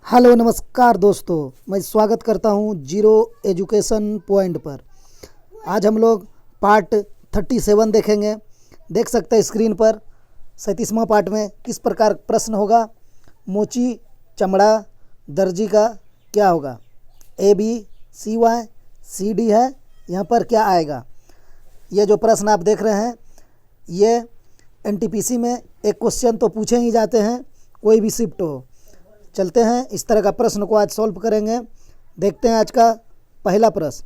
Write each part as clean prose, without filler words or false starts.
Hello नमस्कार दोस्तों, मैं स्वागत करता हूं जीरो एजुकेशन पॉइंट पर। आज हम लोग पार्ट 37 देखेंगे। देख सकते हैं स्क्रीन पर 37वां पार्ट में किस प्रकार प्रश्न होगा। मोची चमड़ा दर्जी का क्या होगा। A B C Y C D है, यहाँ पर क्या आएगा। ये जो प्रश्न आप देख रहे हैं ये एनटीपीसी में एक क्वेश्चन तो पूछे ही जाते हैं, कोई भी शिफ्ट हो। चलते हैं, इस तरह का प्रश्न को आज सॉल्व करेंगे। देखते हैं आज का पहला प्रश्न।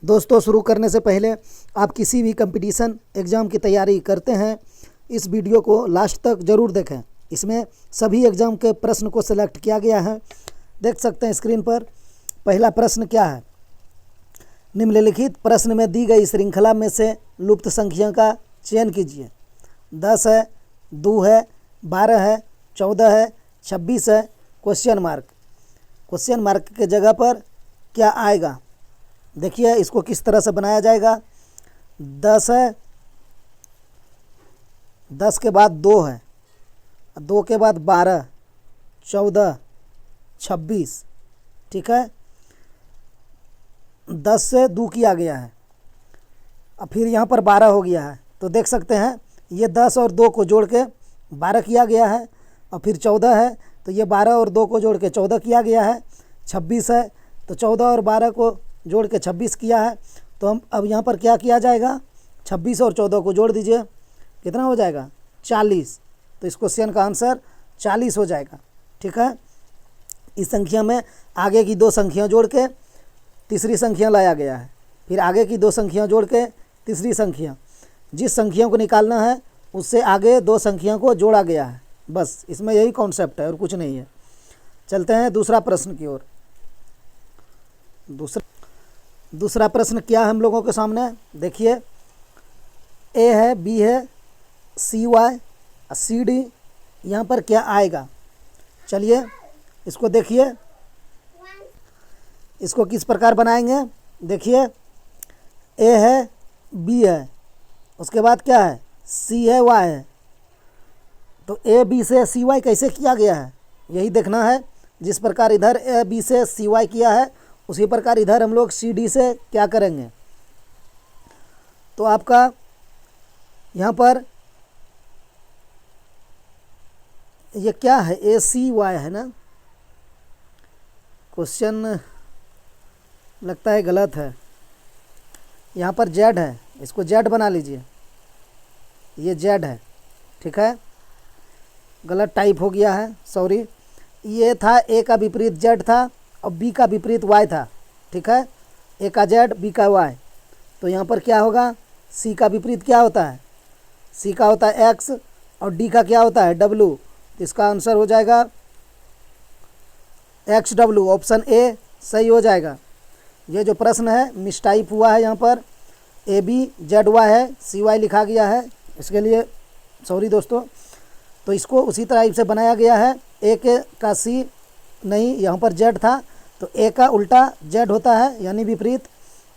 दोस्तों, शुरू करने से पहले आप किसी भी कंपटीशन एग्ज़ाम की तैयारी करते हैं, इस वीडियो को लास्ट तक ज़रूर देखें। इसमें सभी एग्ज़ाम के प्रश्न को सिलेक्ट किया गया है। देख सकते हैं स्क्रीन पर। पहला प्रश्न क्या है। निम्नलिखित प्रश्न में दी गई श्रृंखला में से लुप्त संख्या का चयन कीजिए। 10 है, 2 है, 12 है, 14 है, 26 है। क्वेश्चन मार्क के जगह पर क्या आएगा। देखिए इसको किस तरह से बनाया जाएगा। 10 है, 10 के बाद 2 है, 2 के बाद 12, 14, 26। ठीक है, 10 से 2 किया गया है, अब फिर यहाँ पर 12 हो गया है। तो देख सकते हैं ये 10 और 2 को जोड़ के 12 किया गया है। और फिर 14 है तो ये 12 और 2 को जोड़ के 14 किया गया है। 26 है तो 14 और 12 को जोड़ के 26 किया है। तो हम अब यहाँ पर क्या किया जाएगा, 26 और 14 को जोड़ दीजिए, कितना हो जाएगा 40। तो इस क्वेश्चन का आंसर 40 हो जाएगा। ठीक है, इस संख्या में आगे की 2 संख्या जोड़ के तीसरी संख्या लाया गया है, फिर आगे की 2 संख्या जोड़ के तीसरी संख्या। जिस संख्या को निकालना है उससे आगे 2 संख्या को जोड़ा गया है। बस इसमें यही कॉन्सेप्ट है और कुछ नहीं है। चलते हैं दूसरा प्रश्न की ओर। दूसरा प्रश्न क्या है हम लोगों के सामने। देखिए ए है, बी है, सी वाई, सी डी, यहाँ पर क्या आएगा। चलिए इसको देखिए, इसको किस प्रकार बनाएंगे। देखिए ए है, बी है, उसके बाद क्या है, सी है, वाई है। तो ए बी से सी वाई कैसे किया गया है यही देखना है। जिस प्रकार इधर ए बी से सी वाई किया है उसी प्रकार इधर हम लोग सी डी से क्या करेंगे। तो आपका यहाँ पर ये क्या है, ए सी वाई है ना। क्वेश्चन लगता है गलत है। यहाँ पर जेड है, इसको जेड बना लीजिए, ये जेड है। ठीक है, गलत टाइप हो गया है, सॉरी। ये था ए का विपरीत जेड था और बी का विपरीत वाई था। ठीक है, ए का जेड, बी का वाई। तो यहाँ पर क्या होगा, सी का विपरीत क्या होता है, सी का होता है एक्स और डी का क्या होता है डब्लू। तो इसका आंसर हो जाएगा एक्स डब्लू, ऑप्शन ए सही हो जाएगा। ये जो प्रश्न है मिसटाइप हुआ है, यहाँ पर ए बी जेड वाई है, सी वाई लिखा गया है, इसके लिए सॉरी दोस्तों। तो इसको उसी तरह से बनाया गया है। ए का सी नहीं, यहाँ पर जेड था तो ए का उल्टा जेड होता है यानी विपरीत,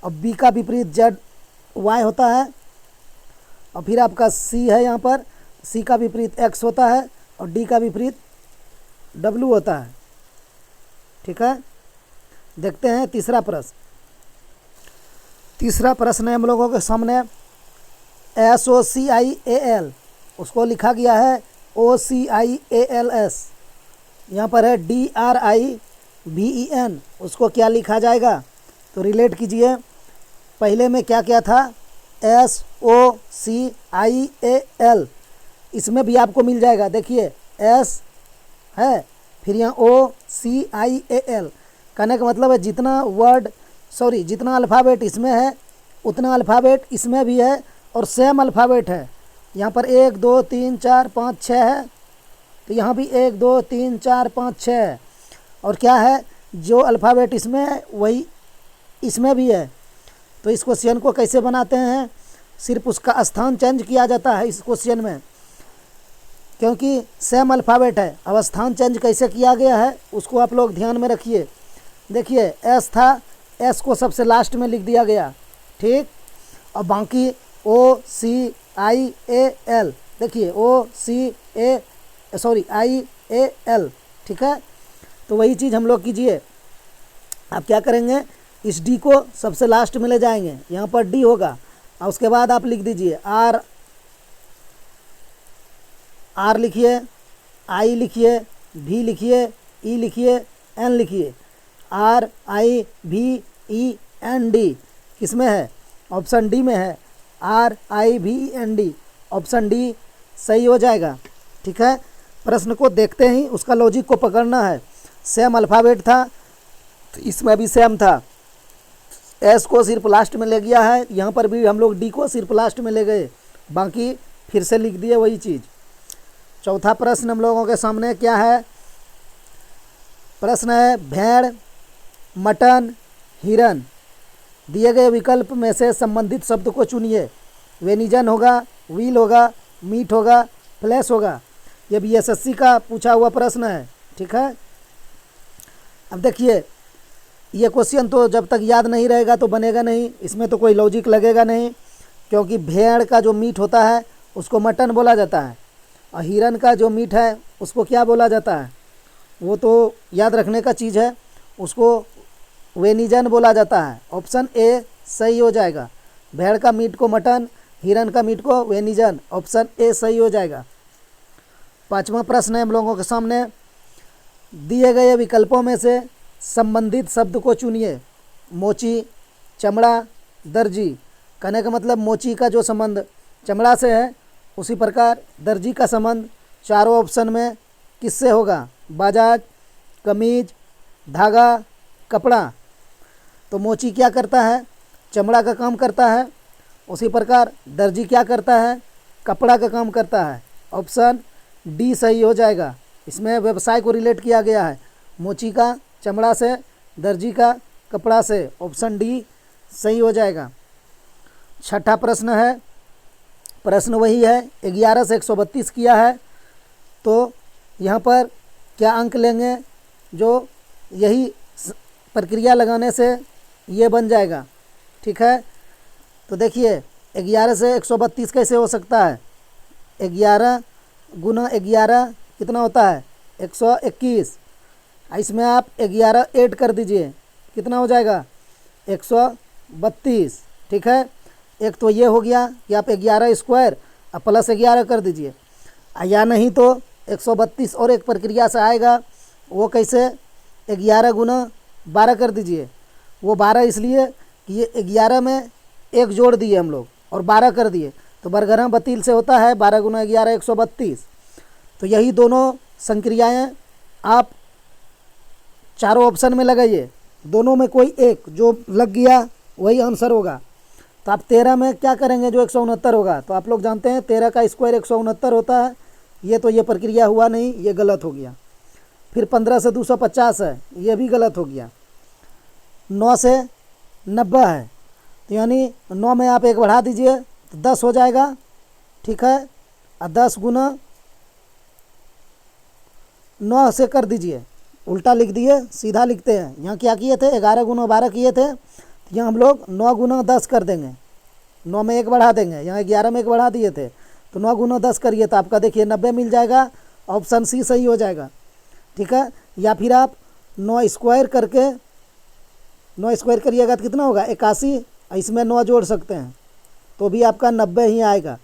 और बी का विपरीत जेड वाई होता है। और फिर आपका सी है, यहाँ पर सी का विपरीत एक्स होता है और डी का विपरीत डब्लू होता है। ठीक है, देखते हैं तीसरा प्रश्न। तीसरा प्रश्न है हम लोगों के सामने SOCIAL, उसको लिखा गया है OCIALS। यहाँ पर है DRIVEN, उसको क्या लिखा जाएगा। तो रिलेट कीजिए, पहले में क्या क्या था, SOCIAL, इसमें भी आपको मिल जाएगा। देखिए S है, फिर यहाँ OCIAL, कहने का मतलब है जितना अल्फ़ाबेट इसमें है उतना अल्फ़ाबेट इसमें भी है और सेम अल्फ़ाबेट है। यहाँ पर 1 2 3 4 5 6 है, तो यहाँ भी 1 2 3 4 5 6 है। और क्या है, जो अल्फ़ाबेट इसमें है वही इसमें भी है। तो इस क्वेश्चन को कैसे बनाते हैं, सिर्फ उसका स्थान चेंज किया जाता है इस क्वेश्चन में, क्योंकि सेम अल्फ़ाबेट है। अब स्थान चेंज कैसे किया गया है उसको आप लोग ध्यान में रखिए। देखिए एस था, एस को सबसे लास्ट में लिख दिया गया। ठीक, और बाकी OCIAL, देखिए OCAL, ठीक है। तो वही चीज़ हम लोग कीजिए। आप क्या करेंगे, इस डी को सबसे लास्ट में ले जाएंगे, यहाँ पर डी होगा और उसके बाद आप लिख दीजिए आर, आर लिखिए, आई लिखिए, भी लिखिए, ई लिखिए, एन लिखिए। आर आई भी ई एन डी किस में है, ऑप्शन डी में है। आर आई भी E N D, option D सही हो जाएगा। ठीक है, प्रश्न को देखते ही उसका लॉजिक को पकड़ना है। सेम अल्फ़ाबेट था तो इसमें भी सेम था, एस को सिर्फ लास्ट में ले गया है, यहाँ पर भी हम लोग डी को सिर्फ लास्ट में ले गए, बाकी फिर से लिख दिए वही चीज़। चौथा प्रश्न हम लोगों के सामने क्या है, प्रश्न है भेड़, मटन, हिरन, दिए गए विकल्प में से संबंधित शब्द को चुनिए। वेनिजन होगा, व्हील होगा, मीट होगा, फ्लैश होगा। ये बीएसएससी का पूछा हुआ प्रश्न है। ठीक है, अब देखिए ये क्वेश्चन तो जब तक याद नहीं रहेगा तो बनेगा नहीं, इसमें तो कोई लॉजिक लगेगा नहीं, क्योंकि भेड़ का जो मीट होता है उसको मटन बोला जाता है और हिरन का जो मीट है उसको क्या बोला जाता है, वो तो याद रखने का चीज़ है, उसको वेनिजन बोला जाता है। ऑप्शन ए सही हो जाएगा, भेड़ का मीट को मटन, हिरन का मीट को वेनिजन, ऑप्शन ए सही हो जाएगा। पांचवा प्रश्न है हम लोगों के सामने, दिए गए विकल्पों में से संबंधित शब्द को चुनिए। मोची, चमड़ा, दर्जी। कहने का मतलब मोची का जो संबंध चमड़ा से है, उसी प्रकार दर्जी का संबंध चारों ऑप्शन में किससे होगा, बाजाज, कमीज, धागा, कपड़ा। तो मोची क्या करता है, चमड़ा का काम करता है, उसी प्रकार दर्जी क्या करता है, कपड़ा का काम करता है। ऑप्शन डी सही हो जाएगा, इसमें व्यवसाय को रिलेट किया गया है, मोची का चमड़ा से, दर्जी का कपड़ा से, ऑप्शन डी सही हो जाएगा। छठा प्रश्न है, प्रश्न वही है, 11 से 132 किया है, तो यहाँ पर क्या अंक लेंगे, जो यही प्रक्रिया लगाने से ये बन जाएगा। ठीक है, तो देखिए 11 से 132 कैसे हो सकता है, 11 गुना 11 कितना होता है, 121। इसमें आप 11 ऐड कर दीजिए, कितना हो जाएगा, 132। ठीक है, एक तो ये हो गया कि आप 11 स्क्वायर अब प्लस 11 कर दीजिए, या नहीं तो 132 और एक प्रक्रिया से आएगा, वो कैसे, 11 गुना 12 कर दीजिए। वो 12 इसलिए कि ये 11 में एक जोड़ दिए हम लोग और 12 कर दिए, तो बरगरा बतील से होता है 12 गुना 11 132। तो यही दोनों संक्रियाएँ आप चारों ऑप्शन में लगाइए, दोनों में कोई एक जो लग गया वही आंसर होगा। तो आप 13 में क्या करेंगे, जो 169 होगा, तो आप लोग जानते हैं 13 का स्क्वायर 169 होता है, ये तो ये प्रक्रिया हुआ नहीं, ये गलत हो गया। फिर 15 से 250 है, ये भी गलत हो गया। 9 से 90 है, तो यानी 9 में आप एक बढ़ा दीजिए तो 10 हो जाएगा। ठीक है, और 10 गुना 9 से कर दीजिए, उल्टा लिख दिए, सीधा लिखते हैं। यहाँ क्या किए थे, 11 गुना 12 किए थे, तो यहाँ हम लोग 9 गुना 10 कर देंगे, 9 में एक बढ़ा देंगे, यहाँ 11 में एक बढ़ा दिए थे, तो 9 गुना 10 करिए तो आपका देखिए 90 मिल जाएगा, ऑप्शन सी सही हो जाएगा। ठीक है, या फिर आप 9 स्क्वायर करके 9 स्क्वायर करिएगा तो कितना होगा, 81, इसमें 9 जोड़ सकते हैं तो भी आपका 90 ही आएगा।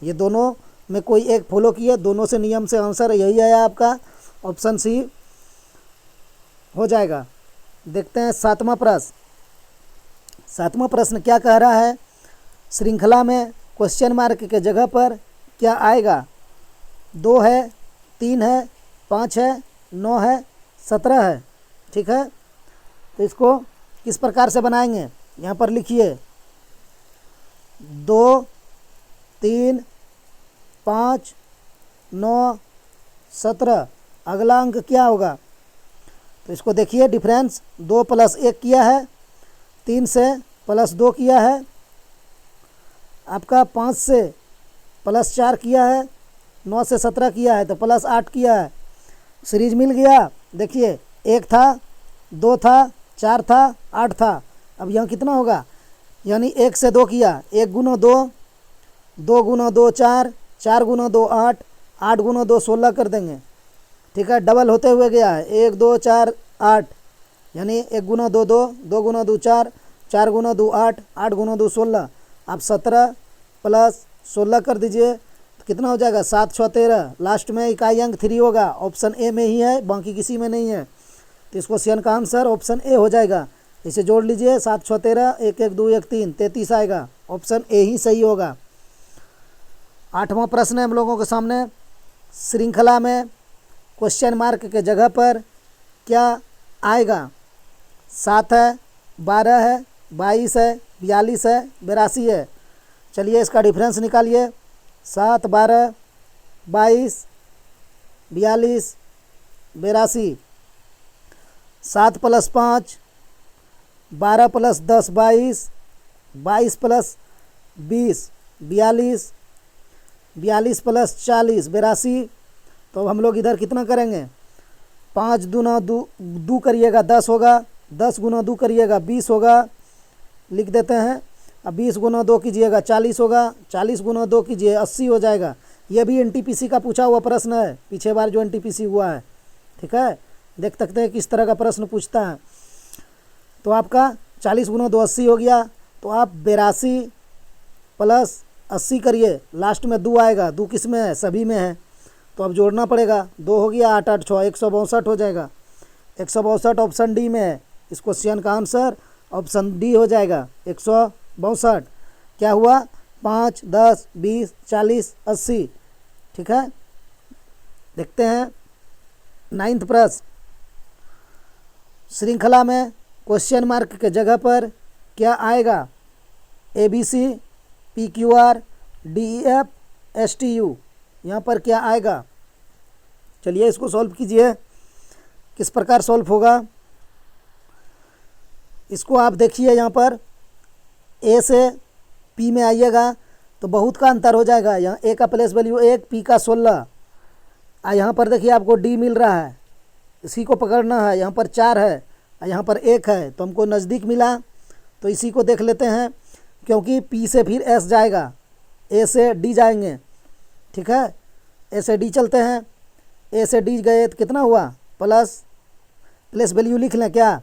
ये दोनों में कोई एक फॉलो किए, दोनों से नियम से आंसर यही आया आपका, ऑप्शन सी हो जाएगा। देखते हैं सातवां प्रश्न। सातवां प्रश्न क्या कह रहा है, श्रृंखला में क्वेश्चन मार्क के जगह पर क्या आएगा, 2 है, 3 है, 5 है, 9 है, 17 है। ठीक है, तो इसको किस प्रकार से बनाएंगे, यहाँ पर लिखिए 2, 3, 5, 9, 17। अगला अंक क्या होगा, तो इसको देखिए डिफरेंस, 2 + 1 किया है, 3 से +2 किया है, आपका 5 से +4 किया है, 9 से 17 किया है तो +8 किया है। सीरीज मिल गया, देखिए 1 था, 2 था, 4 था, 8 था। अब यहाँ कितना होगा, यानी 1 से 2 किया, 1 गुना 2, 2 गुना 2 4, 4 गुना 2 8, 8 गुना 2 16 कर देंगे। ठीक है, डबल होते हुए गया है, 1 2 4 8, यानी 1 गुना 2 2, 2 गुना 2 4, 4 गुना 2 8, 8 गुना 2 16। आप 17 प्लस 16 कर दीजिए तो कितना हो जाएगा, 7 6 13। लास्ट में इकाई अंक 3 होगा, ऑप्शन ए में ही है, बाकी किसी में नहीं है। तो इस क्वेश्चन का आंसर ऑप्शन ए हो जाएगा। इसे जोड़ लीजिए, 7 6 13, 1 1 2 1 3, 33 आएगा, ऑप्शन ए ही सही होगा। 8वां प्रश्न है हम लोगों के सामने, श्रृंखला में क्वेश्चन मार्क के जगह पर क्या आएगा। 7 है, 12 है, 22 है, 42 है, 82 है। चलिए इसका डिफरेंस निकालिए। 7 12 22 42 82। 7 प्लस 5 12 प्लस 10 22, 22 प्लस 20 42, 42 प्लस 40 82। तो अब हम लोग इधर कितना करेंगे, 5 दूना दो करिएगा 10 होगा, 10 गुना 2 करिएगा 20 होगा, लिख देते हैं। अब 20 गुना 2 कीजिएगा 40 होगा, 40 गुना 2 कीजिए 80 हो जाएगा। ये भी एनटीपीसी का पूछा हुआ प्रश्न है, पीछे बार जो एनटीपीसी हुआ है। ठीक है, देख सकते हैं किस तरह का प्रश्न पूछता है। तो आपका 40 गुना 2 80 हो गया। तो आप 82 प्लस 80 करिए, लास्ट में 2 आएगा, 2 किस में है, सभी में है। तो अब जोड़ना पड़ेगा, 2 हो गया 8 8 6 162 हो जाएगा। 162 ऑप्शन डी में है। इस क्वेश्चन का आंसर ऑप्शन डी हो जाएगा, 162। क्या हुआ, 5 10 20 40 80। ठीक है, देखते हैं 9वां प्रश्न, श्रृंखला में क्वेश्चन मार्क के जगह पर क्या आएगा। ABC PQR DEF STU, यहाँ पर क्या आएगा। चलिए इसको सॉल्व कीजिए, किस प्रकार सॉल्व होगा। इसको आप देखिए, यहाँ पर ए से पी में आइएगा तो बहुत का अंतर हो जाएगा। यहाँ ए का प्लेस वैल्यू 1, पी का 16। यहाँ पर देखिए आपको डी मिल रहा है, इसी को पकड़ना है। यहाँ पर 4 है, यहाँ पर 1 है, तो हमको नज़दीक मिला, तो इसी को देख लेते हैं। क्योंकि पी से फिर एस जाएगा, ए से डी जाएंगे। ठीक है, ए से डी चलते हैं, ए से डी गए तो कितना हुआ, प्लेस वैल्यू लिख लें क्या,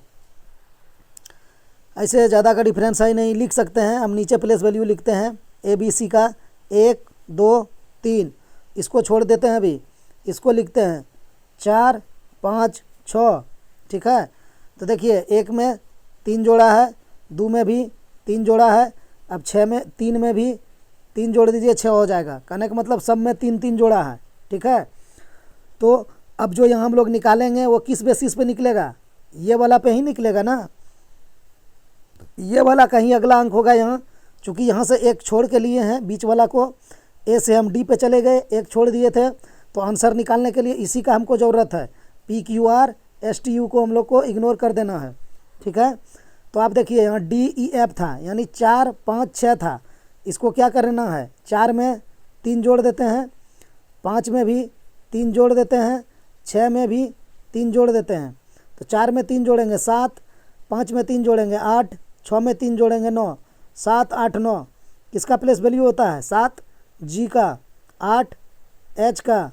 ऐसे ज़्यादा का डिफरेंस है नहीं, लिख सकते हैं हम। नीचे प्लेस वैल्यू लिखते हैं ABC का 1 2 3, इसको छोड़ देते हैं अभी, इसको लिखते हैं 4 5 6। ठीक है, तो देखिए 1 में 3 जोड़ा है, 2 में भी 3 जोड़ा है, अब 6 में 3 में भी 3 जोड़ दीजिए, 6 हो जाएगा। कहने का मतलब सब में 3 3 जोड़ा है। ठीक है, तो अब जो यहाँ हम लोग निकालेंगे वो किस बेसिस पे निकलेगा, ये वाला पे ही निकलेगा ना। ये वाला कहीं अगला अंक होगा यहाँ, चूँकि यहाँ से एक छोड़ के लिए हैं, बीच वाला को ए से हम डी पे चले गए, एक छोड़ दिए थे, तो आंसर निकालने के लिए इसी का हमको ज़रूरत है। PQR STU को हम लोग को इग्नोर कर देना है। ठीक है, तो आप देखिए यहाँ DEF था, यानी 4 5 6 था, इसको क्या करना है, 4 में 3 जोड़ देते हैं, 5 में भी 3 जोड़ देते हैं, 6 में भी 3 जोड़ देते हैं। तो 4 में 3 जोड़ेंगे 7, 5 में 3 जोड़ेंगे 8, 6 में 3 जोड़ेंगे 9, 7 8 9। किसका प्लेस वैल्यू होता है, 7 G का, 8 H का,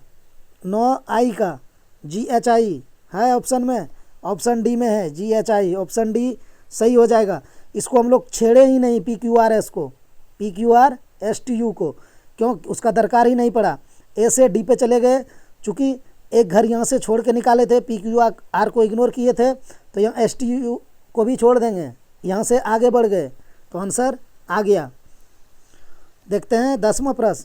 9 I का, GHI है ऑप्शन में, ऑप्शन डी में है GHI, ऑप्शन डी सही हो जाएगा। इसको हम लोग छेड़े ही नहीं PQRS को, PQR STU को, क्यों, उसका दरकार ही नहीं पड़ा। ए से डी पे चले गए, चूँकि एक घर यहाँ से छोड़ के निकाले थे, PQR को इग्नोर किए थे, तो यहाँ STU को भी छोड़ देंगे, यहाँ से आगे बढ़ गए, तो आंसर आ गया। देखते हैं 10वां प्रश्न,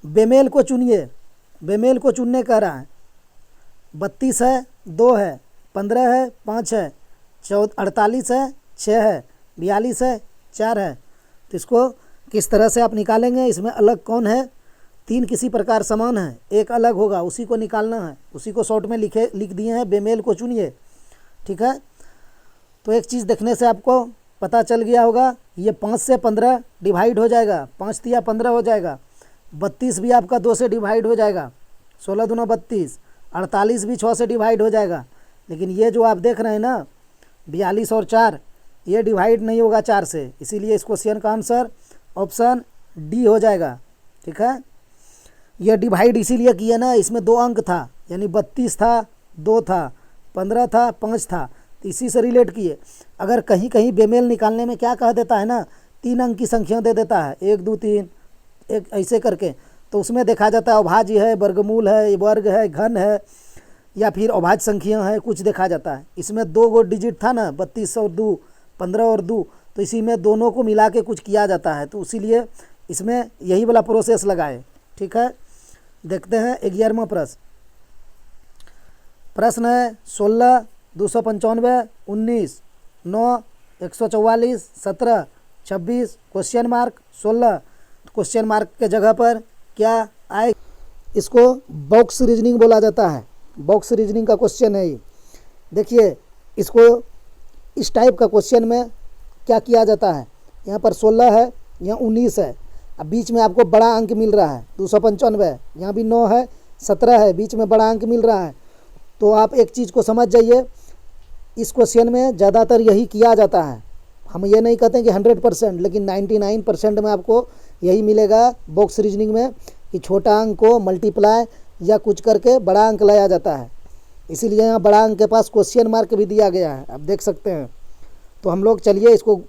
बेमेल को चुनिए। बेमेल को चुनने कह रहा है। 32 है, 2 है, 15 है, 5 है, 48 है, 6 है, 42 है, 4 है। तो इसको किस तरह से आप निकालेंगे, इसमें अलग कौन है, 3 किसी प्रकार समान है, एक अलग होगा, उसी को निकालना है। उसी को शॉर्ट में लिख दिए हैं, बेमेल को चुनिए। ठीक है, तो एक चीज़ देखने से आपको पता चल गया होगा, ये 5 से 15 डिवाइड हो जाएगा, 5 तिया 15 हो जाएगा। 32 भी आपका 2 से डिवाइड हो जाएगा, 16 दूना 32। 48 भी 6 से डिवाइड हो जाएगा। लेकिन ये जो आप देख रहे हैं ना, 42 और 4, ये डिवाइड नहीं होगा 4 से, इसीलिए इस क्वेश्चन का आंसर ऑप्शन डी हो जाएगा। ठीक है, यह डिवाइड इसीलिए किया ना, इसमें 2 अंक था, यानी 32 था, 2 था, 15 था, 5 था, तो इसी से रिलेट किए। अगर कहीं कहीं बेमेल निकालने में क्या कह देता है ना, 3 अंक की संख्या दे देता है, 1 2 3 एक ऐसे करके, तो उसमें देखा जाता है अभाज्य है, वर्गमूल है, वर्ग है, घन है, या फिर अभाज्य संख्या है, कुछ देखा जाता है। इसमें 2 गो डिजिट था ना, 32 और 2, 15 और 2, तो इसी में दोनों को मिला के कुछ किया जाता है, तो इसीलिए इसमें यही वाला प्रोसेस लगाए। ठीक है, देखते हैं 11वां प्रश्न। प्रश्न है 16, 295, 19, 9, 144, 17, 26, क्वेश्चन मार्क 16। क्वेश्चन मार्क के जगह पर क्या आए? इसको बॉक्स रीजनिंग बोला जाता है। बॉक्स रीजनिंग का क्वेश्चन है ये। देखिए इसको इस टाइप का क्वेश्चन में क्या किया जाता है, यहाँ पर 16 है, यहाँ 19 है, अब बीच में आपको बड़ा अंक मिल रहा है 295 है, यहाँ भी 9 है, 17 है, बीच में बड़ा अंक मिल रहा है। तो आप एक चीज़ को समझ जाइए, इस क्वेश्चन में ज़्यादातर यही किया जाता है। हम ये नहीं कहते कि 100%, लेकिन 99% में आपको यही मिलेगा बॉक्स रीजनिंग में, कि छोटा अंक को मल्टीप्लाई या कुछ करके बड़ा अंक लाया जाता है। इसीलिए यहाँ बड़ा अंक के पास क्वेश्चन मार्क भी दिया गया है, आप देख सकते हैं। तो हम लोग चलिए इसको,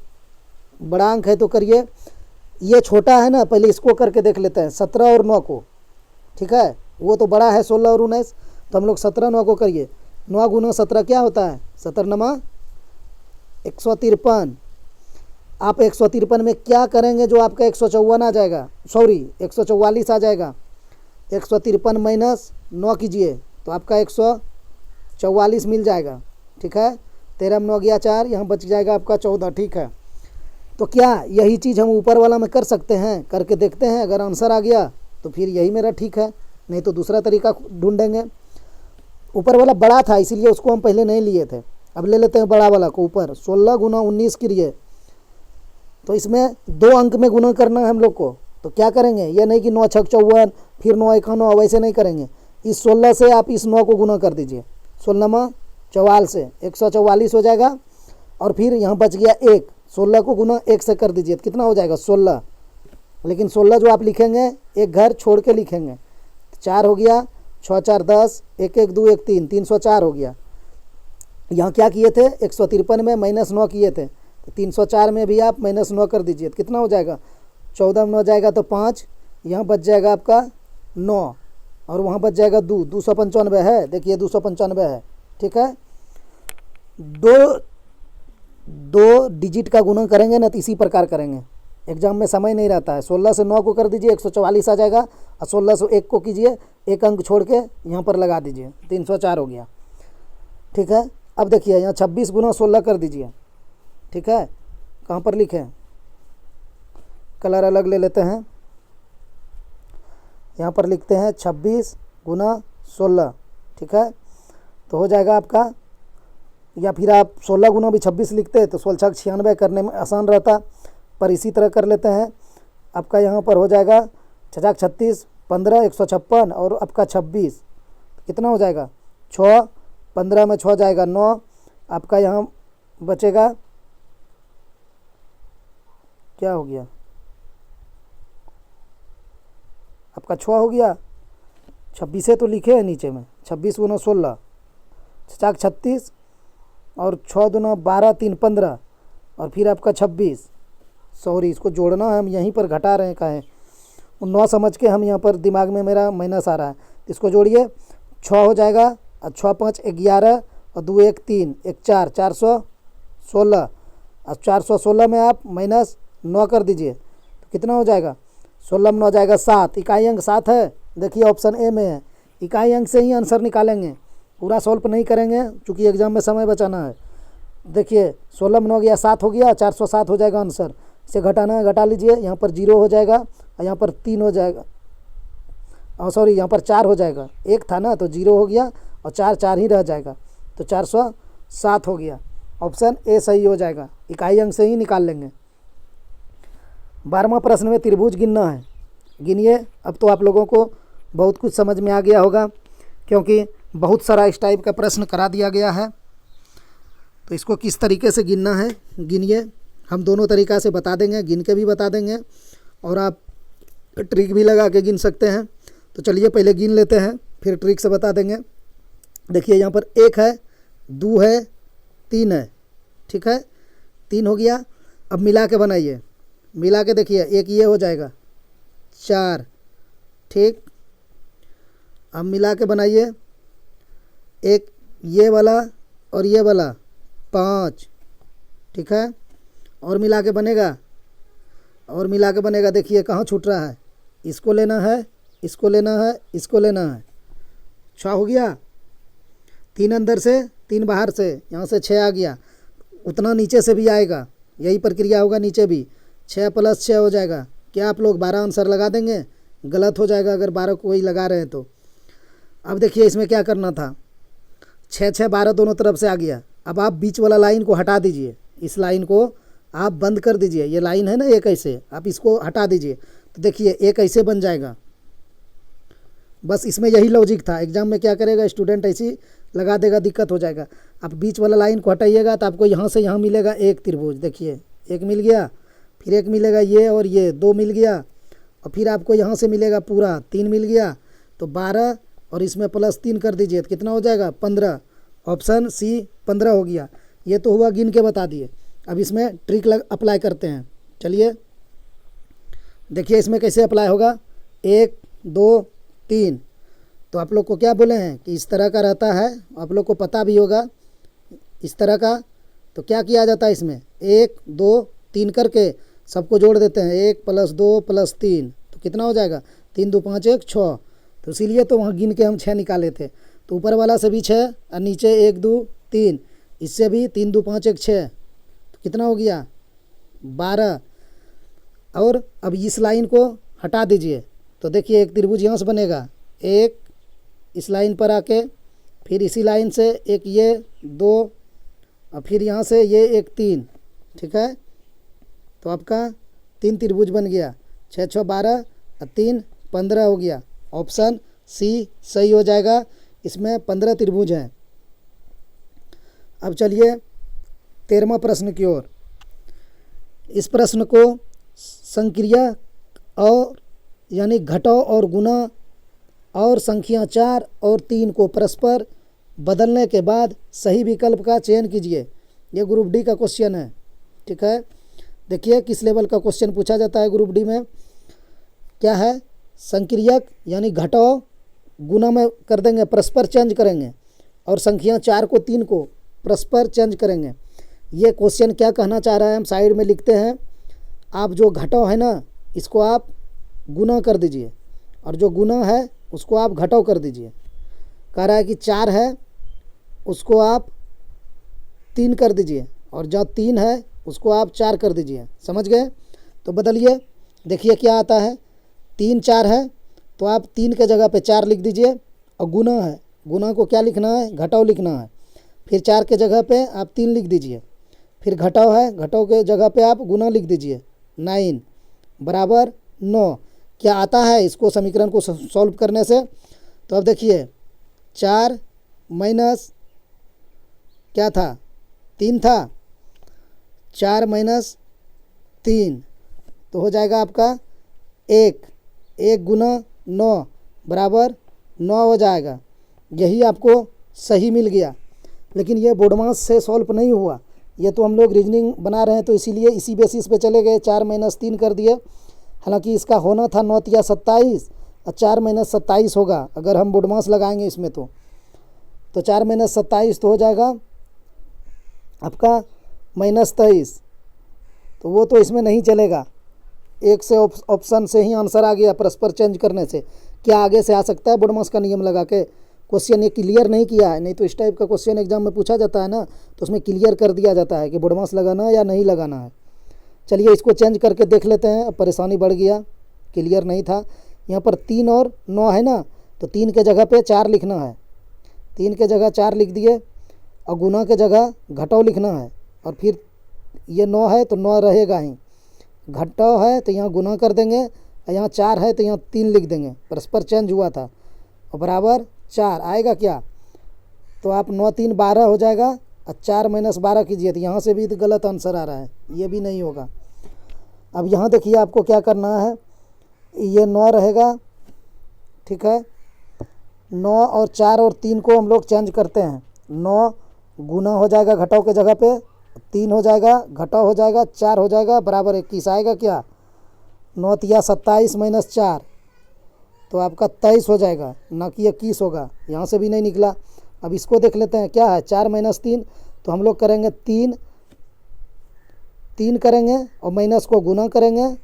बड़ा अंक है तो करिए, ये छोटा है ना, पहले इसको करके देख लेते हैं 17 और 9 को। ठीक है, वो तो बड़ा है 16 और 19, तो हम लोग 17 9 को करिए। 9 गुना 17 क्या होता है? 17 नमा 153। आप 153 में क्या करेंगे जो आपका 154 आ जाएगा, सॉरी 144 आ जाएगा। 153 माइनस 9 कीजिए तो आपका 144 मिल जाएगा। ठीक है, 13 में 9 गया 4, यहाँ बच जाएगा आपका 14। ठीक है, तो क्या यही चीज़ हम ऊपर वाला में कर सकते हैं? करके देखते हैं, अगर आंसर आ गया तो फिर यही मेरा ठीक है, नहीं तो दूसरा तरीका ढूंढेंगे। ऊपर वाला बड़ा था इसीलिए उसको हम पहले नहीं लिए थे, अब ले लेते हैं बड़ा वाला को ऊपर। 16 गुना 19 करिए, तो इसमें 2 अंक में गुना करना है हम लोग को। तो क्या करेंगे, ये नहीं कि 9 6 54 फिर 9 1 9, वैसे नहीं करेंगे। इस 16 से आप इस 9 को गुना कर दीजिए, 16 में 44 से 144 हो जाएगा। और फिर यहाँ बच गया 1, 16 को गुना 1 से कर दीजिए तो कितना हो जाएगा 16। लेकिन 16 जो आप लिखेंगे एक घर छोड़ के लिखेंगे, 4 हो गया, 6 4 10, 1 1 2 1 3, 304 हो गया। यहाँ क्या किए थे, 153 में -9 किए थे, तो 304 में भी आप -9 कर दीजिए तो कितना हो जाएगा, 14 में 9 जाएगा तो 5, यहाँ बच जाएगा आपका 9, और वहाँ बच जाएगा 2, 295 है। देखिए 295 है। ठीक है, दो डिजिट का गुणन करेंगे ना तो इसी प्रकार करेंगे, एग्जाम में समय नहीं रहता है। 16 से 9 को कर दीजिए 144 आ जाएगा, और 16 से 1 को कीजिए, 1 अंक छोड़ के यहाँ पर लगा दीजिए, 304 हो गया। ठीक है, अब देखिए यहाँ 26 गुना 16 कर दीजिए। ठीक है, कहाँ पर लिखें, कलर अलग ले लेते हैं, यहाँ पर लिखते हैं 26 गुना 16। ठीक है, तो हो जाएगा आपका, या फिर आप 16 गुना भी 26 लिखते तो 16 96 करने में आसान रहता, पर इसी तरह कर लेते हैं। आपका यहाँ पर हो जाएगा 6 36, 15 156 और आपका 26, कितना हो जाएगा 6, 15 में 6 जाएगा 9, आपका यहाँ बचेगा, क्या हो गया आपका 6 हो गया, 26 तो लिखे हैं नीचे में, 26 गुना 16 6 36 और 6 दूना 12 3 15 और फिर आपका 26, सॉरी इसको जोड़ना है, हम यहीं पर घटा रहे हैं काहे, 9 समझ के हम यहाँ पर दिमाग में मेरा माइनस आ रहा है, इसको जोड़िए 6 हो जाएगा, और 6 5 11 और 2 1 3 1 4, 416, और 416 में आप -9 कर दीजिए तो कितना हो जाएगा, 16 में 9 जाएगा 7, इकाई अंक 7 है। देखिए ऑप्शन ए में है, इकाई अंक से ही आंसर निकालेंगे, पूरा सॉल्व नहीं करेंगे चूँकि एग्जाम में समय बचाना है। देखिए 16 में 9 गया 7 हो गया, 407 हो जाएगा आंसर। इसे घटाना है घटा लीजिए, यहाँ पर 0 हो जाएगा और यहाँ पर 3 हो जाएगा, और सॉरी यहाँ पर 4 हो जाएगा, 1 था ना तो 0 हो गया और 4 ही रह जाएगा, तो 407 हो गया। ऑप्शन ए सही हो जाएगा, इकाई अंक से ही निकाल लेंगे। 12वां प्रश्न में त्रिभुज गिनना है, गिनिए। अब तो आप लोगों को बहुत कुछ समझ में आ गया होगा, क्योंकि बहुत सारा इस टाइप का प्रश्न करा दिया गया है। तो इसको किस तरीके से गिनना है गिनिए, हम दोनों तरीक़ा से बता देंगे, गिन के भी बता देंगे और आप ट्रिक भी लगा के गिन सकते हैं। तो चलिए पहले गिन लेते हैं, फिर ट्रिक से बता देंगे। देखिए यहाँ पर 1 है, 2 है, 3 है, ठीक है, 3 हो गया। अब मिला के बनाइए, मिला के देखिए, एक ये हो जाएगा 4, ठीक। अब मिला के बनाइए, एक ये वाला और ये वाला 5, ठीक है। और मिला के बनेगा, और मिला के बनेगा। देखिए कहाँ छूट रहा है, इसको लेना है, इसको लेना है, इसको लेना है। 6 हो गया, 3 अंदर से 3 बाहर से, यहाँ से 6 आ गया। उतना नीचे से भी आएगा, यही प्रक्रिया होगा नीचे भी। 6 + 6 हो जाएगा। क्या आप लोग 12 आंसर लगा देंगे? गलत हो जाएगा अगर 12 को वही लगा रहे हैं तो। अब देखिए इसमें क्या करना था, 6 6 12 दोनों तरफ से आ गया। अब आप बीच वाला लाइन को हटा दीजिए, इस लाइन को आप बंद कर दीजिए। ये लाइन है ना एक ऐसे, आप इसको हटा दीजिए तो देखिए एक ऐसे बन जाएगा। बस इसमें यही लॉजिक था। एग्जाम में क्या करेगा स्टूडेंट, ऐसी लगा देगा, दिक्कत हो जाएगा। आप बीच वाला लाइन को हटाइएगा तो आपको यहाँ से यहाँ मिलेगा एक त्रिभुज। देखिए एक मिल गया, फिर एक मिलेगा ये और ये 2 मिल गया, और फिर आपको यहाँ से मिलेगा पूरा 3 मिल गया। तो 12 और इसमें +3 कर दीजिए तो कितना हो जाएगा 15। ऑप्शन सी 15 हो गया। ये तो हुआ गिन के बता दिए। अब इसमें ट्रिक अप्लाई करते हैं। चलिए देखिए इसमें कैसे अप्लाई होगा। 1 2 3, तो आप लोग को क्या बोले हैं कि इस तरह का रहता है, आप लोग को पता भी होगा इस तरह का। तो क्या किया जाता है इसमें, 1 2 3 करके सबको जोड़ देते हैं। 1 + 2 + 3 तो कितना हो जाएगा, 3 2 5 1 6। तो इसीलिए तो वहाँ गिन के हम 6 निकाले थे। तो ऊपर वाला से भी 6 और नीचे 1 2 3, इससे भी 3 2 5 1 6, तो कितना हो गया 12। और अब इस लाइन को हटा दीजिए तो देखिए एक त्रिभुज यहाँ से बनेगा, एक इस लाइन पर आके, फिर इसी लाइन से एक ये 2, और फिर यहाँ से ये एक 3, ठीक है। तो आपका 3 त्रिभुज बन गया। 6 6 12 और 3 15 हो गया। ऑप्शन सी सही हो जाएगा। इसमें 15 त्रिभुज हैं। अब चलिए 13वां प्रश्न की ओर। इस प्रश्न को संक्रिया और यानी घटाव और गुणा और संख्या 4 और 3 को परस्पर बदलने के बाद सही विकल्प का चयन कीजिए। ये ग्रुप डी का क्वेश्चन है, ठीक है। देखिए किस लेवल का क्वेश्चन पूछा जाता है ग्रुप डी में। क्या है, संक्रियक यानी घटाव गुणा में कर देंगे, परस्पर चेंज करेंगे, और संख्या 4 को 3 को परस्पर चेंज करेंगे। ये क्वेश्चन क्या कहना चाह रहा है हम साइड में लिखते हैं। आप जो घटाव है ना इसको आप गुना कर दीजिए, और जो गुना है उसको आप घटाव कर दीजिए। कह रहा है कि 4 है उसको आप 3 कर दीजिए, और जो 3 है उसको आप 4 कर दीजिए। समझ गए? तो बदलिए, देखिए क्या आता है। 3 4 है तो आप 3 के जगह पे 4 लिख दीजिए, और गुना है, गुना को क्या लिखना है, घटाव लिखना है। फिर 4 के जगह पे आप 3 लिख दीजिए। फिर घटाव है, घटाव के जगह पे आप गुना लिख दीजिए। 9 बराबर 9। क्या आता है इसको समीकरण को सॉल्व करने से। तो अब देखिए 4 माइनस क्या था, 3 था, 4 माइनस 3 तो हो जाएगा आपका 1 गुना 9 बराबर 9 हो जाएगा। यही आपको सही मिल गया। लेकिन ये बोर्ड मास से सॉल्व नहीं हुआ, ये तो हम लोग रीजनिंग बना रहे हैं तो इसीलिए इसी बेसिस पे चले गए। 4 माइनस 3 कर दिए। हालांकि इसका होना था 9 या 27, और 4 माइनस 27 होगा अगर हम बोर्ड मास लगाएंगे इसमें। तो 4 माइनस 27 तो हो जाएगा आपका -23। तो वो तो इसमें नहीं चलेगा। एक से ऑप्शन से ही आंसर आ गया परस्पर चेंज करने से। क्या आगे से आ सकता है बोर्ड मास का नियम लगा के? क्वेश्चन ये क्लियर नहीं किया है, नहीं तो इस टाइप का क्वेश्चन एग्जाम में पूछा जाता है ना तो उसमें क्लियर कर दिया जाता है कि बोर्ड मास लगाना है या नहीं लगाना है। चलिए इसको चेंज करके देख लेते हैं। अब परेशानी बढ़ गया, क्लियर नहीं था। यहाँ पर 3 और 9 है ना, तो 3 के जगह पे 4 लिखना है। 3 के जगह 4 लिख दिए, और गुना के जगह घटाव लिखना है। और फिर ये 9 है तो 9 रहेगा ही, घटाव है तो यहाँ गुना कर देंगे, और यहाँ 4 है तो यहाँ 3 लिख देंगे। परस्पर चेंज हुआ था, और बराबर 4 आएगा क्या। तो आप 9 3 12 हो जाएगा, और 4 माइनस 12 कीजिए तो यहाँ से भी तो गलत आंसर आ रहा है, ये भी नहीं होगा। अब यहाँ देखिए आपको क्या करना है। ये 9 रहेगा ठीक है। 9 और 4 और 3 को हम लोग चेंज करते हैं। 9 गुना हो जाएगा घटाव के जगह पे, 3 हो जाएगा, घटाव हो जाएगा, 4 हो जाएगा, बराबर 21 आएगा क्या। 9 तिया 27 माइनस 4 तो आपका 23 हो जाएगा, ना कि 21 होगा। यहाँ से भी नहीं निकला। अब इसको देख लेते हैं क्या है, 4 माइनस 3 तो हम लोग करेंगे 3 करेंगे और माइनस को गुना करेंगे।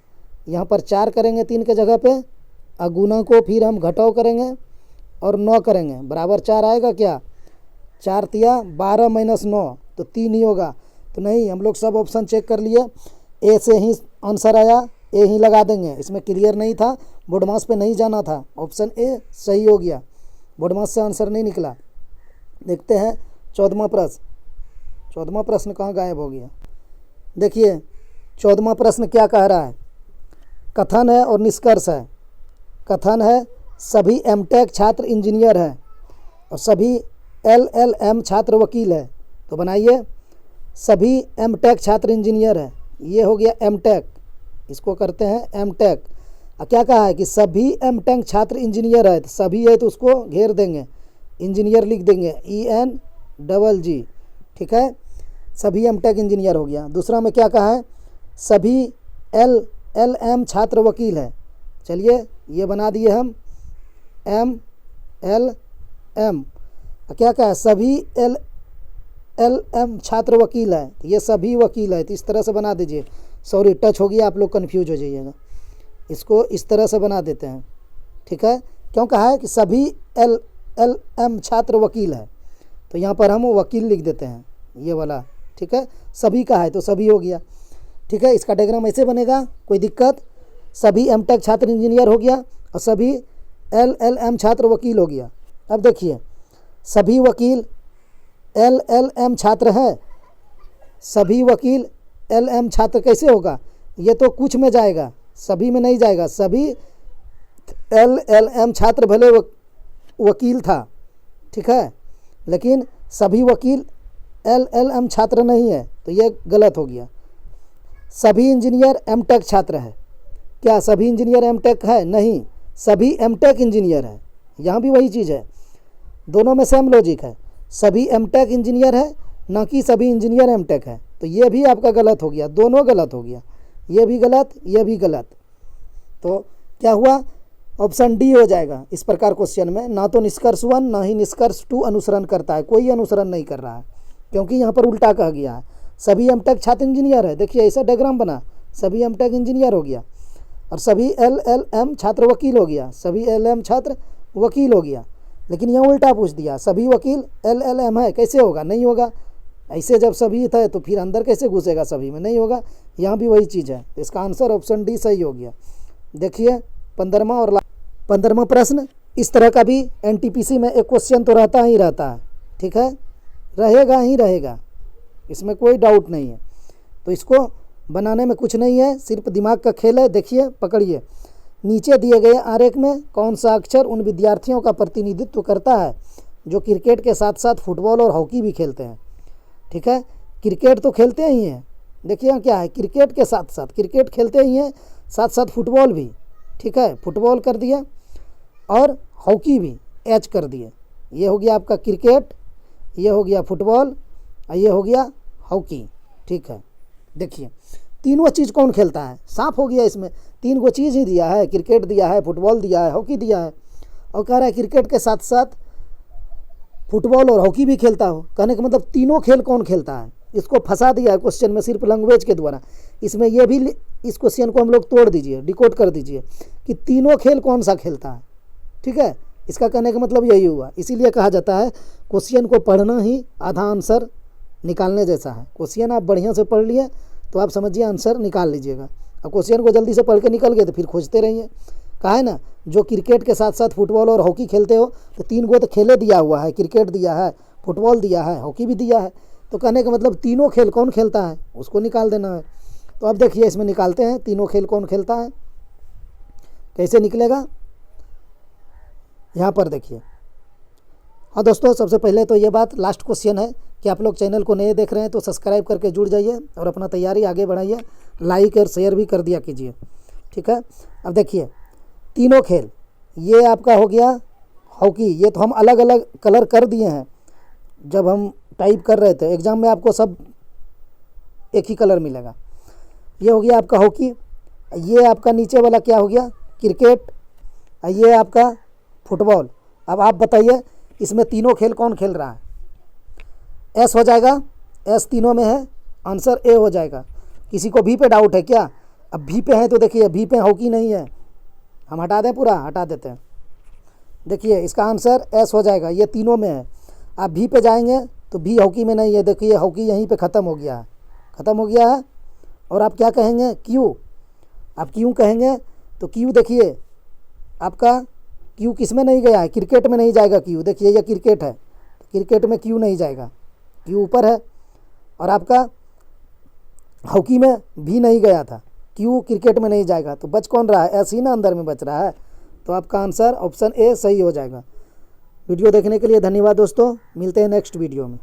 यहाँ पर 4 करेंगे 3 के जगह पे, और गुना को फिर हम घटाव करेंगे और 9 करेंगे, बराबर 4 आएगा क्या। 4 तिया 12 माइनस 9 तो 3 ही होगा। तो नहीं, हम लोग सब ऑप्शन चेक कर लिए, ए से ही आंसर आया, ए ही लगा देंगे। इसमें क्लियर नहीं था, बोडमास पे नहीं जाना था, ऑप्शन ए सही हो गया, बोडमास से आंसर नहीं निकला। देखते हैं 14वां प्रश्न। 14वां प्रश्न कहाँ गायब हो गया। देखिए 14वां प्रश्न क्या कह रहा है, कथन है और निष्कर्ष है। कथन है सभी एमटेक छात्र इंजीनियर हैं और सभी एलएलएम छात्र वकील है। तो बनाइए सभी एमटेक छात्र इंजीनियर है, ये हो गया एमटेक, इसको करते हैं एमटेक। क्या कहा है कि सभी एमटेक छात्र इंजीनियर है, तो सभी है तो उसको घेर देंगे, इंजीनियर लिख देंगे ENGG, ठीक है। सभी एमटेक इंजीनियर हो गया। दूसरा में क्या कहा है, सभी LLM छात्र वकील है। चलिए ये बना दिए हम MLM। क्या कहा है, सभी LLM छात्र वकील है, तो ये सभी वकील है, तो इस तरह से बना दीजिए। सॉरी टच हो गया, आप लोग कन्फ्यूज हो जाइएगा, इसको इस तरह से बना देते हैं, ठीक है। क्यों कहा है कि सभी LLM छात्र वकील है, तो यहाँ पर हम वकील लिख देते हैं, ये वाला, ठीक है। सभी का है तो सभी हो गया, ठीक है। इसका डायग्राम ऐसे बनेगा, कोई दिक्कत। सभी एमटेक छात्र इंजीनियर हो गया और सभी LLM छात्र वकील हो गया। अब देखिए सभी वकील LLM छात्र है, सभी वकील LM छात्र कैसे होगा, ये तो कुछ में जाएगा, सभी में नहीं जाएगा। सभी LLM छात्र भले वकील था, ठीक है, लेकिन सभी वकील LLM छात्र नहीं है, तो ये गलत हो गया। सभी इंजीनियर एमटेक छात्र है, क्या सभी इंजीनियर एमटेक है, नहीं, सभी एमटेक इंजीनियर है, यहाँ भी वही चीज़ है, दोनों में सेम लॉजिक है। सभी एमटेक इंजीनियर है, ना कि सभी इंजीनियर एमटेक है, तो ये भी आपका गलत हो गया, दोनों गलत हो गया, ये भी गलत, ये भी गलत। तो क्या हुआ, ऑप्शन डी हो जाएगा इस प्रकार क्वेश्चन में। ना तो निष्कर्ष 1 ना ही निष्कर्ष 2 अनुसरण करता है, कोई अनुसरण नहीं कर रहा है, क्योंकि यहाँ पर उल्टा कहा गया है। सभी एमटेक छात्र इंजीनियर है, देखिए ऐसा डायग्राम बना, सभी एमटेक इंजीनियर हो गया और सभी LLM छात्र वकील हो गया, सभी LLM छात्र वकील हो गया। लेकिन यहाँ उल्टा पूछ दिया, सभी वकील LLM है, कैसे होगा, नहीं होगा। ऐसे जब सभी था तो फिर अंदर कैसे घुसेगा, सभी में नहीं होगा। यहाँ भी वही चीज़ है, तो इसका आंसर ऑप्शन डी सही हो गया। देखिए 15वां और 15वां प्रश्न। इस तरह का भी NTPC में एक क्वेश्चन तो रहता ही रहता है, ठीक है, रहेगा ही रहेगा, इसमें कोई डाउट नहीं है। तो इसको बनाने में कुछ नहीं है, सिर्फ दिमाग का खेल है। देखिए पकड़िए, नीचे दिए गए आरेख में कौन सा अक्षर उन विद्यार्थियों का प्रतिनिधित्व करता है जो क्रिकेट के साथ साथ फुटबॉल और हॉकी भी खेलते हैं, ठीक है। क्रिकेट तो खेलते ही हैं, देखिए यहाँ क्या है, क्रिकेट के साथ साथ क्रिकेट खेलते ही हैं, साथ साथ फुटबॉल भी, ठीक है, फुटबॉल कर दिया और हॉकी भी एच कर दिए। ये हो गया आपका क्रिकेट, ये हो गया फुटबॉल और ये हो गया हॉकी, ठीक है। देखिए तीनों चीज़ कौन खेलता है, साफ हो गया, इसमें 3 गो चीज़ ही दिया है, क्रिकेट दिया है, फुटबॉल दिया है, हॉकी दिया है, और कह रहा है क्रिकेट के साथ साथ फुटबॉल और हॉकी भी खेलता हो। कहने का मतलब तीनों खेल कौन खेलता है, इसको फंसा दिया है क्वेश्चन में सिर्फ लैंग्वेज के द्वारा। इसमें यह भी, इस क्वेश्चन को हम लोग तोड़ दीजिए, डिकोड कर दीजिए कि तीनों खेल कौन सा खेलता है, ठीक है। इसका कहने का मतलब यही हुआ। इसीलिए कहा जाता है क्वेश्चन को पढ़ना ही आधा आंसर निकालने जैसा है। क्वेश्चन आप बढ़िया से पढ़ लिए तो आप समझिए आंसर निकाल लीजिएगा। अब क्वेश्चन को जल्दी से पढ़ के निकल गए तो फिर खोजते रहिए। कहा है ना, जो क्रिकेट के साथ साथ फुटबॉल और हॉकी खेलते हो, तो 3 गो तो खेले दिया हुआ है, क्रिकेट दिया है, फुटबॉल दिया है, हॉकी भी दिया है। तो कहने का मतलब तीनों खेल कौन खेलता है उसको निकाल देना है। तो अब देखिए इसमें निकालते हैं तीनों खेल कौन खेलता है, कैसे निकलेगा, यहाँ पर देखिए। हाँ दोस्तों, सबसे पहले तो ये बात, लास्ट क्वेश्चन है कि आप लोग चैनल को नए देख रहे हैं तो सब्सक्राइब करके जुड़ जाइए और अपना तैयारी आगे बढ़ाइए, लाइक और शेयर भी कर दिया कीजिए, ठीक है। अब देखिए तीनों खेल, ये आपका हो गया हॉकी। ये तो हम अलग अलग कलर कर दिए हैं, जब हम टाइप कर रहे थे। एग्ज़ाम में आपको सब एक ही कलर मिलेगा। ये हो गया आपका हॉकी। ये आपका नीचे वाला क्या हो गया, क्रिकेट। ये आपका फुटबॉल। अब आप बताइए इसमें तीनों खेल कौन खेल रहा है? एस हो जाएगा, एस तीनों में है, आंसर ए हो जाएगा। किसी को भी पे डाउट है क्या? अब भी पे है तो देखिए, भी पे हॉकी नहीं है, हम हटा दें, पूरा हटा देते हैं। देखिए इसका आंसर एस हो जाएगा, ये तीनों में है। आप भी पे जाएंगे तो भी हॉकी में नहीं है। देखिए हॉकी यहीं पे ख़त्म हो गया है, ख़त्म हो गया है। और आप क्या कहेंगे? क्यू। आप क्यों कहेंगे तो क्यू देखिए आपका क्यू किस में नहीं गया है? क्रिकेट में नहीं जाएगा क्यू। देखिए ये क्रिकेट है, क्रिकेट में क्यू नहीं जाएगा, क्यू ऊपर है। और आपका हॉकी में भी नहीं गया था, क्यू क्रिकेट में नहीं जाएगा। तो बच कौन रहा है? ऐसे ही ना अंदर में बच रहा है। तो आपका आंसर ऑप्शन ए सही हो जाएगा। वीडियो देखने के लिए धन्यवाद दोस्तों, मिलते हैं नेक्स्ट वीडियो में।